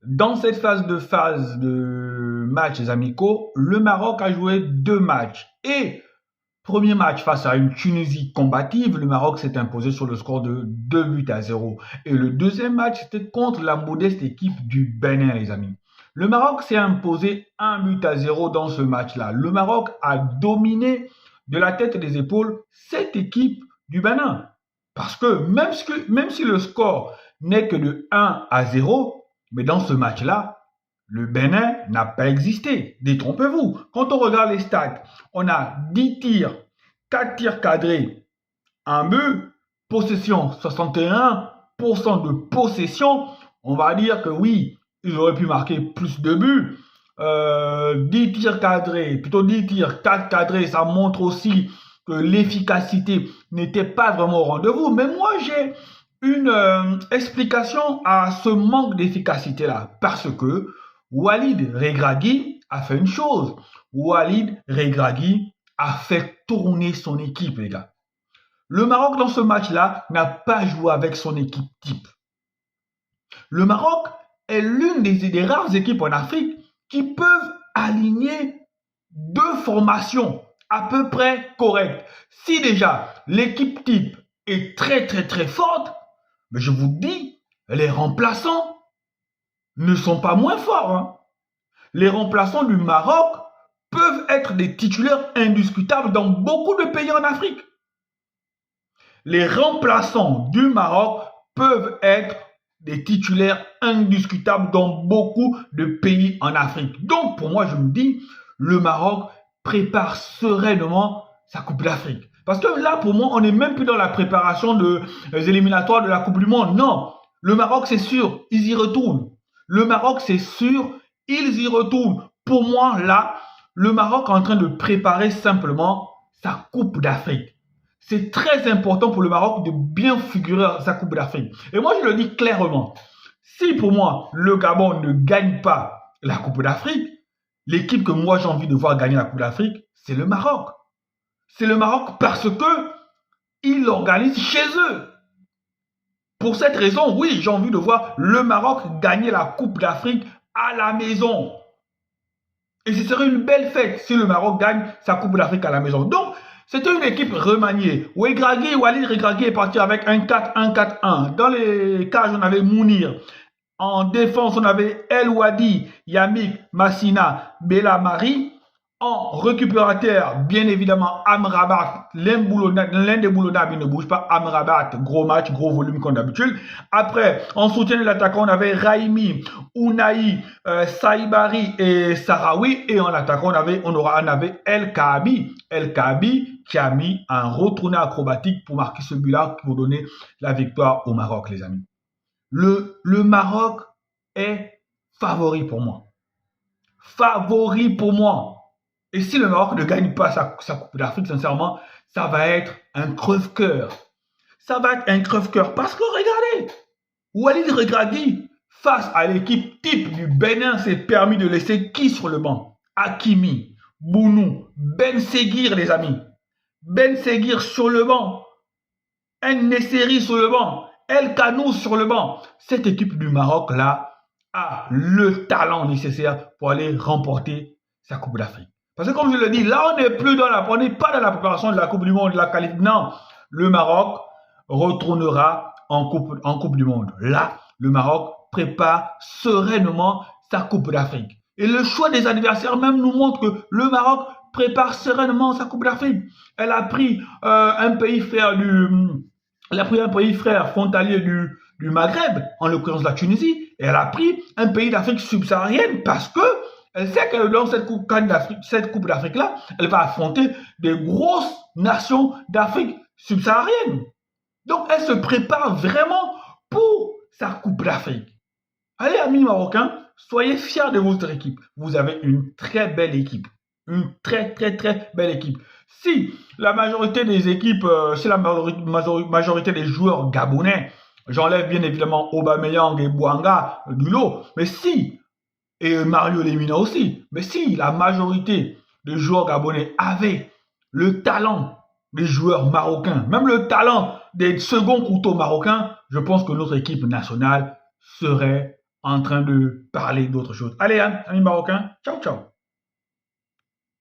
Dans cette phase de matchs amicaux, le Maroc a joué 2 matchs. Et premier match face à une Tunisie combative, le Maroc s'est imposé sur le score de 2 buts à 0. Et le deuxième match, c'était contre la modeste équipe du Bénin, les amis. Le Maroc s'est imposé 1 but à 0 dans ce match-là. Le Maroc a dominé de la tête et des épaules cette équipe du Bénin. Parce que même si le score n'est que de 1 à 0, mais dans ce match-là, le Bénin n'a pas existé. Détrompez-vous. Quand on regarde les stats, on a 10 tirs, 4 tirs cadrés, 1 but, possession 61% de possession. On va dire que oui, ils auraient pu marquer plus de buts. 10 tirs cadrés, plutôt 10 tirs, 4 cadrés, ça montre aussi que l'efficacité n'était pas vraiment au rendez-vous. Mais moi, j'ai une explication à ce manque d'efficacité-là. Parce que Walid Regragui a fait une chose. Walid Regragui a fait tourner son équipe, les gars. Le Maroc, dans ce match-là, n'a pas joué avec son équipe type. Le Maroc est l'une des rares équipes en Afrique qui peuvent aligner 2 formations à peu près correctes. Si déjà l'équipe type est très très très forte, mais je vous dis, les remplaçants ne sont pas moins forts. Hein. Les remplaçants du Maroc peuvent être des titulaires indiscutables dans beaucoup de pays en Afrique. Les remplaçants du Maroc peuvent être des titulaires indiscutables dans beaucoup de pays en Afrique. Donc, pour moi, je me dis, le Maroc prépare sereinement sa Coupe d'Afrique. Parce que là, pour moi, on n'est même plus dans la préparation des éliminatoires de la Coupe du Monde. Non, le Maroc, c'est sûr, ils y retournent. Le Maroc, c'est sûr, ils y retournent. Pour moi, là, le Maroc est en train de préparer simplement sa Coupe d'Afrique. C'est très important pour le Maroc de bien figurer sa Coupe d'Afrique. Et moi, je le dis clairement. Si pour moi, le Gabon ne gagne pas la Coupe d'Afrique, l'équipe que moi j'ai envie de voir gagner la Coupe d'Afrique, c'est le Maroc. C'est le Maroc parce que ils l'organisent chez eux. Pour cette raison, oui, j'ai envie de voir le Maroc gagner la Coupe d'Afrique à la maison. Et ce serait une belle fête si le Maroc gagne sa Coupe d'Afrique à la maison. Donc, c'était une équipe remaniée. Walid Regragui est parti avec un 4-1-4-1. Dans les cages, on avait Mounir. En défense, on avait El Wadi, Yamik, Massina, Bella Marie. En récupérateur, bien évidemment, Amrabat, l'un des boulonnables, il ne bouge pas. Amrabat, gros match, gros volume comme d'habitude. Après, en soutien de l'attaquant, on avait Raimi, Ounaï, Saïbari et Sarawi. Et en attaquant, on avait El Kaabi. El Kaabi qui a mis un retourné acrobatique pour marquer ce but-là, pour donner la victoire au Maroc, les amis. Le Maroc est favori pour moi. Favori pour moi. Et si le Maroc ne gagne pas sa Coupe d'Afrique, sincèrement, ça va être un crève-cœur. Ça va être un crève-cœur. Parce que regardez, Walid Regragui, face à l'équipe type du Bénin, s'est permis de laisser qui sur le banc? Hakimi, Bounou, Ben Seguir, les amis. Ben Seguir sur le banc. En-Nesyri sur le banc. El Khanous sur le banc. Cette équipe du Maroc, là, a le talent nécessaire pour aller remporter sa Coupe d'Afrique. Parce que comme je le dis, là, on n'est pas dans la préparation de la Coupe du Monde, de la qualité. Non, le Maroc retournera en coupe du Monde. Là, le Maroc prépare sereinement sa Coupe d'Afrique. Et le choix des adversaires même nous montre que le Maroc prépare sereinement sa Coupe d'Afrique. Elle a pris un pays frère frontalier du Maghreb, en l'occurrence la Tunisie, et elle a pris un pays d'Afrique subsaharienne parce que elle sait que dans cette Coupe d'Afrique-là, elle va affronter des grosses nations d'Afrique subsaharienne. Donc, elle se prépare vraiment pour sa Coupe d'Afrique. Allez, amis marocains, soyez fiers de votre équipe. Vous avez une très belle équipe. Une très, très, très belle équipe. Si la majorité des équipes, si la majorité des joueurs gabonais, j'enlève bien évidemment Aubameyang et Bouanga du lot, mais si et Mario Lemina aussi. Mais si la majorité des joueurs gabonais avaient le talent des joueurs marocains, même le talent des seconds couteaux marocains, je pense que notre équipe nationale serait en train de parler d'autre chose. Allez, hein, amis marocains, ciao, ciao.